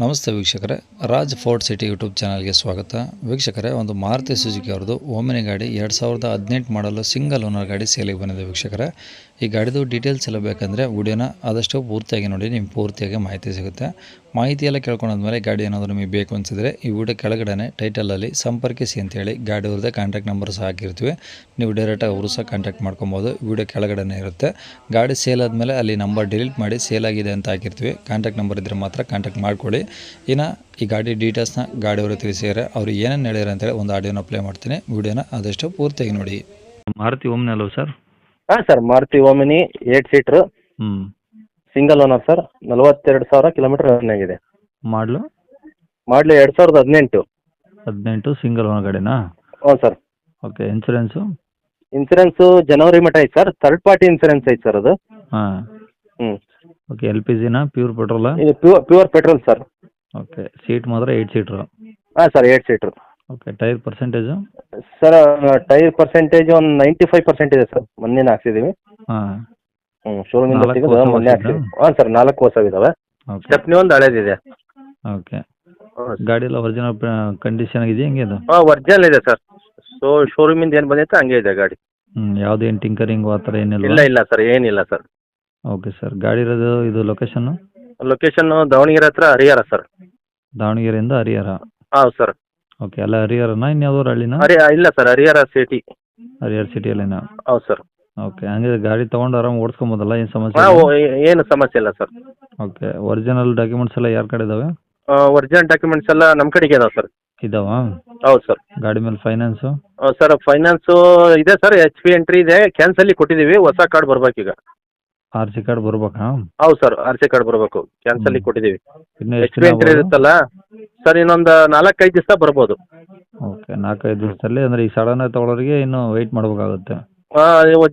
ನಮಸ್ತೆ ವೀಕ್ಷಕರೇ, Raj fort city YouTube ಚಾನಲ್ಗೆ ಸ್ವಾಗತ. ವೀಕ್ಷಕರೇ, ಒಂದು ಮಾರುತಿ ಸುಜುಕಿ ಅವ್ರದ್ದು ಓಮಿನಿ ಗಾಡಿ 2018 ಮಾಡಲು ಸಿಂಗಲ್ ಓನರ್ ಗಾಡಿ ಸೇಲಿಗೆ ಬಂದಿದೆ. ವೀಕ್ಷಕರೇ, ಈ ಗಾಡಿದು ಡೀಟೇಲ್ಸ್ ಎಲ್ಲ ಬೇಕಂದರೆ ವಿಡಿಯೋನ ಆದಷ್ಟು ಪೂರ್ತಿಯಾಗಿ ನೋಡಿ, ನಿಮ್ಗೆ ಪೂರ್ತಿಯಾಗಿ ಮಾಹಿತಿ ಸಿಗುತ್ತೆ. ಮಾಹಿತಿ ಎಲ್ಲ ಕೇಳ್ಕೊಂಡಾದ್ಮೇಲೆ ಗಾಡಿ ಏನಾದರೂ ನಿಮಗೆ ಬೇಕು ಅನಿಸಿದರೆ ಈ ವಿಡಿಯೋ ಕೆಳಗಡೆ ಟೈಟಲಲ್ಲಿ ಸಂಪರ್ಕಿಸಿ ಅಂತೇಳಿ ಗಾಡಿ ಅವ್ರದ್ದೇ ಕಾಂಟ್ಯಾಕ್ಟ್ ನಂಬರ್ ಸಹ ಹಾಕಿರ್ತೀವಿ. ನೀವು ಡೈರೆಕ್ಟಾಗಿ ಅವರು ಸಹ ಕಾಂಟ್ಯಾಕ್ಟ್ ಮಾಡ್ಕೊಬೋದು. ವಿಡಿಯೋ ಕೆಳಗಡೆ ಇರುತ್ತೆ. ಗಾಡಿ ಸೇಲ್ ಆದಮೇಲೆ ಅಲ್ಲಿ ನಂಬರ್ ಡಿಲೀಟ್ ಮಾಡಿ ಸೇಲ್ ಆಗಿದೆ ಅಂತ ಹಾಕಿರ್ತೀವಿ. ಕಾಂಟ್ಯಾಕ್ಟ್ ನಂಬರ್ ಇದ್ದರೆ ಮಾತ್ರ ಕಾಂಟ್ಯಾಕ್ಟ್ ಮಾಡ್ಕೊಳ್ಳಿ. ಇನ್ನು ಈ ಗಾಡಿ ಡೀಟೇಲ್ಸ್ನ ಗಾಡಿಯವರು ತಿಳಿಸಿದ್ದಾರೆ. ಅವರು ಏನೇನು ಹೇಳ್ಯಾರ ಅಂತೇಳಿ ಒಂದು ಆಡಿಯೋನ ಪ್ಲೇ ಮಾಡ್ತೀನಿ. ವಿಡಿಯೋನ ಆದಷ್ಟು ಪೂರ್ತಿಯಾಗಿ ನೋಡಿ. ಮಾರುತಿ ಓಮ್ನಿ ಅಲ್ವ ಸರ್? ಹಾಂ sir, Maruti Omni 8 seater, single owner sir. 42,000 kilometre run ಆಗಿದೆ. ಮಾಡಲು 2018 ಸಿಂಗಲ್ ಓನರ್ ಗಾಡಿನಾ? ಹ್ಞೂ ಸರ್. ಓಕೆ. ಇನ್ಸೂರೆನ್ಸು ಜನವರಿ ಮಟ್ಟ ಐತೆ ಸರ್. ಥರ್ಡ್ ಪಾರ್ಟಿ ಇನ್ಸೂರೆನ್ಸ್ ಐತೆ ಸರ್ ಅದು. ಹಾಂ. ಹ್ಞೂ. ಓಕೆ. LPGನಾ ಪ್ಯೂರ್ ಪೆಟ್ರೋಲಾ? ಇದು pure petrol sir. Okay. Seat ಮಾತ್ರ 8 ಸೀಟ್ರು? ಹಾಂ sir, 8 seater. Okay. Tyre percentage? Sir, tyre percentage ಒಂದು 95% ಇದೆ ಸರ್. ಮೊನ್ನೆ ಹಾಕ್ಸಿದ್ದೀವಿ. ಹಾಂ. ಶೋರೂಮಿಂದ ಸಿಗೋದು ಮೊನ್ನೆ ಹಾಕ್ಸಿದ್ದೀವಿ. ಹಾಂ ಸರ್, 4 ಹೊಸವಿದ್ದಾವೆ. ಓಕೆ. ಸ್ಟೆಪ್ನಿ ಒಂದು ಹಳೇದಿದೆ. ಓಕೆ. ಗಾಡಿ ಎಲ್ಲ ಒರಿಜಿನಲ್ ಕಂಡೀಷನ್ ಆಗಿದೆ ಹೆಂಗೆ ಅದು? ಹಾಂ, ಒರಿಜಿನಲ್ ಇದೆ ಸರ್. ಶೋರೂಮಿಂದ ಏನು ಬಂದೈತೆ ಹಂಗೆ ಇದೆ ಗಾಡಿ. ಯಾವುದೇ ಏನು ಟಿಂಕರಿಂಗು ಆ ಥರ ಏನಿಲ್ಲ? ಇಲ್ಲ ಸರ್, ಏನಿಲ್ಲ ಸರ್. Okay sir. ಗಾಡಿ ಇರೋದು ಇದು ಲೊಕೇಶನ್ನು? ಲೊಕೇಶನ್ನು ದಾವಣಗೆರೆ ಹತ್ರ ಹರಿಹರ ಸರ್. ದಾವಣಗೆರೆಯಿಂದ ಹರಿಹರ? ಹೌದು ಸರ್. ಓಕೆ. ಅಲ್ಲ ಹರಿಹರನಾ ಇನ್ಯಾವ್ದಾದ್ರು ಹಳ್ಳಿನಾ? ಇಲ್ಲ ಸರ್, ಹರಿಹರ ಸಿಟಿ. ಹರಿಹರ ಸಿಟಿಯಲ್ಲೇನಾ? ಹೌದು ಸರ್. ಓಕೆ. ಹಂಗೆ ಗಾಡಿ ತೊಗೊಂಡು ಆರಾಮ್ ಓಡಿಸ್ಕೊಬೋದಲ್ಲ, ಏನು ಸಮಸ್ಯೆ ಹಾಂ, ಇಲ್ಲ? ಏನು ಸಮಸ್ಯೆ ಇಲ್ಲ ಸರ್. ಓಕೆ. ಒರಿಜಿನಲ್ ಡಾಕ್ಯುಮೆಂಟ್ಸ್ ಎಲ್ಲ ಯಾರ ಕಡೆ ಇದ್ದಾವೆ? ಒರಿಜಿನಲ್ ಡಾಕ್ಯುಮೆಂಟ್ಸ್ ಎಲ್ಲ ನಮ್ಮ ಕಡೆಗೆ ಇದಾವೆ ಸರ್. ಇದಾವಾ? ಹೌದು ಸರ್. ಗಾಡಿ ಮೇಲೆ ಫೈನಾನ್ಸು? ಸರ್, ಫೈನಾನ್ಸು ಇದೆ ಸರ್. HP ಎಂಟ್ರಿ ಇದೆ. ಕ್ಯಾನ್ಸಲ್ಲಿ ಕೊಟ್ಟಿದ್ದೀವಿ. ಹೊಸ ಕಾರ್ಡ್ ಬರ್ಬೇಕೀಗ. RC ಕಾರ್ಡ್ ಬರ್ಬೇಕಾ? ಹೌದು ಸರ್, RC ಕಾರ್ಡ್ ಬರಬೇಕು. ಕ್ಯಾನ್ಸಲ್ಲಿ ಕೊಟ್ಟಿದ್ದೀವಿ. ಇನ್ನು ಎಷ್ಟು HP ಎಂಟ್ರಿ ಇರುತ್ತಲ್ಲ ಸರ್, ಇನ್ನೊಂದು 4-5 ದಿವಸ ಬರ್ಬೋದು. ಓಕೆ. 4-5 ದಿವಸದಲ್ಲಿ ಅಂದರೆ ಈ ಸಡನ್ ಆಗಿ ತೊಗೊಳೋರಿಗೆ ಇನ್ನೂ ವೆಯ್ಟ್ ಮಾಡಬೇಕಾಗುತ್ತೆ.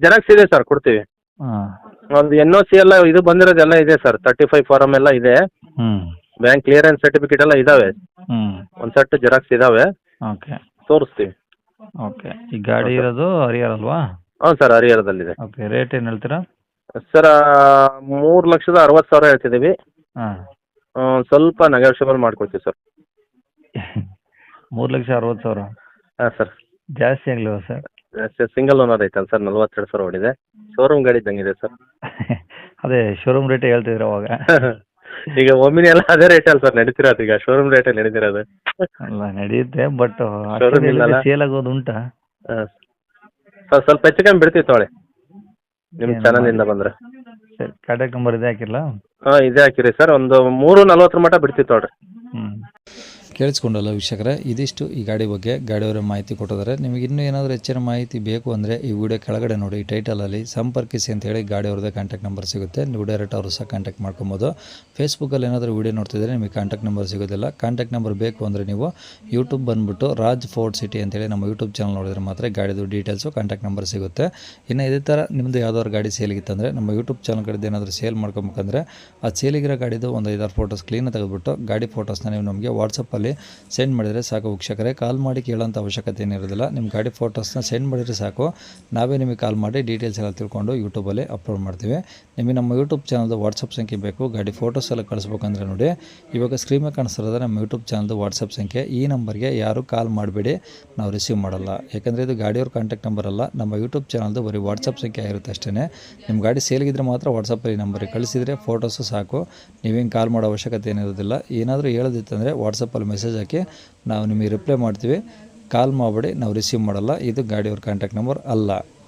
ಜೆರಾಕ್ಸ್ ಇದೆ ಸರ್, ಕೊಡ್ತೀವಿ. ಹಾಂ. ಒಂದು NOC ಎಲ್ಲ ಇದು ಬಂದಿರೋದೆಲ್ಲ ಇದೆ ಸರ್. 35 ಫಾರಮ್ ಎಲ್ಲ ಇದೆ. ಬ್ಯಾಂಕ್ ಕ್ಲಿಯರೆನ್ಸ್ ಸರ್ಟಿಫಿಕೇಟ್ ಎಲ್ಲ ಇದಾವೆ. ಒಂದು ಸೆಟ್ ಜೆರಾಕ್ಸ್ ಇದಾವೆ. ಓಕೆ. ತೋರಿಸ್ತೀವಿ. ಓಕೆ. ಈ ಗಾಡಿ ಇರೋದು ಹರಿಹರ ಅಲ್ವಾ? ಹೌದು ಸರ್, ಹರಿಹರದಲ್ಲಿದೆ. ಓಕೆ. ರೇಟ್ ಏನು ಹೇಳ್ತೀರಾ? ಸರ್, 3,60,000 ಹೇಳ್ತಿದ್ದೀವಿ. ಹಾಂ. ಸ್ವಲ್ಪ ನೆಗೋಷಿಯಬಲ್ ಮಾಡ್ಕೊಡ್ತೀವಿ ಸರ್. 3,60,000? ಹಾಂ ಸರ್. ಜಾಸ್ತಿ ಆಗಲಿಲ್ಲ ಸರ್? ಸಿಂಗಲ್ ಓನರ್ ಐತಲ್ಲ ಸರ್. 42,000 ಹೊಡಿದೆ. ಶೋರೂಮ್ ಗಾಡಿ ಇದ್ದಂಗಿದೆ ಸರ್. ಅದೇ ಶೋರೂಮ್ ರೇಟೇ ಹೇಳ್ತಿದ್ರು ಅವಾಗ. ಈಗ ಒಮ್ಮಿನಿ ಎಲ್ಲ ಅದೇ ರೇಟ್ ಅಲ್ಲ ಸರ್ ನಡೀತಿರೋದು. ಈಗ ಶೋರೂಮ್ ರೇಟೇ ನಡೀತಿರೋದು. ಅಲ್ಲ ನಡೆಯುತ್ತೆ, ಬಟ್ Showroom ಇಲ್ಲಲ್ಲ? ಸೇಲ್ ಆಗೋದು ಉಂಟಾ? ಸರ್, ಸ್ವಲ್ಪ ಹೆಚ್ಚು ಕಮ್ಮಿ ಬಿಡ್ತೀವಿ ತೊಗೊಳ್ಳಿ, ನಿಮ್ಮ ಚಾನಲಿಂದ ಬಂದರೆ. ಸರಿ. ಕಾಂಟ್ಯಾಕ್ಟ್ ನಂಬರ್ ಇದೆ ಹಾಕಿರಲಾ? ಹಾಂ, ಇದೇ ಹಾಕಿರಿ ಸರ್. ಒಂದು 3:40 ಮಟ್ಟ ಬಿಡ್ತೀವಿ ತೊಗೊಳ್ರಿ. ಕೇಳಿಸ್ಕೊಂಡಲ್ಲ ವೀಕ್ಷಕರೇ, ಇದಿಷ್ಟು ಈ ಗಾಡಿ ಬಗ್ಗೆ ಗಾಡಿಯವರ ಮಾಹಿತಿ ಕೊಟ್ಟಿದ್ದಾರೆ. ನಿಮಗೆ ಇನ್ನೂ ಏನಾದರೂ ಹೆಚ್ಚಿನ ಮಾಹಿತಿ ಬೇಕು ಅಂದರೆ ಈ ವಿಡಿಯೋ ಕೆಳಗಡೆ ನೋಡಿ, ಟೈಟಲಲ್ಲಿ ಸಂಪರ್ಕಿಸಿ ಅಂತೇಳಿ ಗಾಡಿಯವ್ರದ್ದೇ ಕಾಂಟ್ಯಾಕ್ಟ್ ನಂಬರ್ ಸಿಗುತ್ತೆ. ನೀವು ಡೈರೆಕ್ಟ್ ಅವರು ಸಹ ಕಾಂಟ್ಯಾಕ್ಟ್ ಮಾಡ್ಕೊಬೋದು. ಫೇಸ್ಬುಕ್ಕಲ್ಲಿ ಏನಾದರೂ ವಿಡಿಯೋ ನೋಡ್ತಿದ್ರೆ ನಿಮಗೆ ಕಾಂಟ್ಯಾಕ್ಟ್ ನಂಬರ್ ಸಿಗೋದಿಲ್ಲ. ಕಾಂಟ್ಯಾಕ್ಟ್ ನಂಬರ್ ಬೇಕು ಅಂದರೆ ನೀವು ಯೂಟ್ಯೂಬ್ ಬಂದುಬಿಟ್ಟು ರಾಜ್ ಫೋರ್ಟ್ ಸಿಟಿ ಅಂತೇಳಿ ನಮ್ಮ ಯೂಟ್ಯೂಬ್ ಚಾನಲ್ ನೋಡಿದ್ರೆ ಮಾತ್ರ ಗಾಡಿದು ಡೀಟೇಲ್ಸು ಕಾಂಟ್ಯಾಕ್ಟ್ ನಂಬರ್ ಸಿಗುತ್ತೆ. ಇನ್ನು ಇದೇ ಥರ ನಿಮ್ಮದು ಯಾವ್ದಾದ್ರು ಗಾಡಿ ಸೇಲಿಗಿತ್ತಂದರೆ ನಮ್ಮ ಯೂಟ್ಯೂಬ್ ಚಾನಲ್ ಕಡೆದು ಏನಾದರೂ ಸೇಲ್ ಮಾಡ್ಕೊಬೇಕಂದ್ರೆ ಆ ಸೇಲಿಗಿರೋ ಗಾಡಿದು ಒಂದು 5-6 ಫೋಟೋಸ್ ಕ್ಲೀನಾಗಿ ತೆಗೆದುಬಿಟ್ಟು ಗಾಡಿ ಫೋಟೋಸ್ನ ನೀವು ನಮಗೆ ವಾಟ್ಸಪ್ಪಲ್ಲಿ ಸೆಂಡ್ ಮಾಡಿದರೆ ಸಾಕು ವೀಕ್ಷಕರೇ. ಕಾಲ್ ಮಾಡಿ ಕೇಳೋಂಥ ಅವಶ್ಯಕತೆ ಏನಿರೋದಿಲ್ಲ. ನಿಮ್ಮ ಗಾಡಿ ಫೋಟೋಸ್ನ ಸೆಂಡ್ ಮಾಡಿದರೆ ಸಾಕು, ನಾವೇ ನಿಮಗೆ ಕಾಲ್ ಮಾಡಿ ಡೀಟೇಲ್ಸ್ ಎಲ್ಲ ತಿಳ್ಕೊಂಡು ಯೂಟ್ಯೂಬಲ್ಲಿ ಅಪ್ಲೋಡ್ ಮಾಡ್ತೀವಿ. ನಿಮಗೆ ನಮ್ಮ ಯೂಟ್ಯೂಬ್ ಚಾನಲ್ದು ವಾಟ್ಸಪ್ ಸಂಖ್ಯೆ ಬೇಕು, ಗಾಡಿ ಫೋಟೋಸ್ ಎಲ್ಲ ಕಳಿಸ್ಬೇಕಂದ್ರೆ ನೋಡಿ, ಇವಾಗ ಸ್ಕ್ರೀನ್ ಮೇಲೆ ಕಾಣಿಸ್ತಿರೋದು ನಮ್ಮ ಯೂಟ್ಯೂಬ್ ಚಾನಲ್ದು ವಾಟ್ಸಪ್ ಸಂಖ್ಯೆ. ಈ ನಂಬರ್ಗೆ ಯಾರು ಕಾಲ್ ಮಾಡಬೇಡಿ, ನಾವು ರಿಸೀವ್ ಮಾಡಲ್ಲ. ಯಾಕಂದರೆ ಇದು ಗಾಡಿಯವ್ರ ಕಾಂಟ್ಯಾಕ್ಟ್ ನಂಬರ್ ಅಲ್ಲ, ನಮ್ಮ ಯೂಟ್ಯೂಬ್ ಚಾನಲ್ದು ಬರೀ ವಾಟ್ಸಪ್ ಸಂಖ್ಯೆ ಆಗಿರುತ್ತೆ ಅಷ್ಟೇ. ನಿಮ್ಮ ಗಾಡಿ ಸೇಲ್ಗಿದ್ರೆ ಮಾತ್ರ ವಾಟ್ಸಪ್ಪಲ್ಲಿ ನಂಬರಿಗೆ ಕಳಿಸಿದರೆ ಫೋಟೋಸು ಸಾಕು, ನೀವೇನು ಕಾಲ್ ಮಾಡೋ ಅವಶ್ಯಕತೆ ಏನಿರೋದಿಲ್ಲ. ಏನಾದರೂ ಹೇಳೋದಿತ್ತಂದರೆ ವಾಟ್ಸಪ್ಪಲ್ಲಿ ಮೆಸೇಜ್ ಹಾಕಿ ನಾವು ನಿಮಗೆ ರಿಪ್ಲೈ ಮಾಡ್ತೀವಿ. ಕಾಲ್ ಮಾಡಬೇಡಿ, ನಾವು ರಿಸೀವ್ ಮಾಡಲ್ಲ. ಇದು ಗಾಡಿಯವ್ರ ಕಾಂಟ್ಯಾಕ್ಟ್ ನಂಬರ್ ಅಲ್ಲ.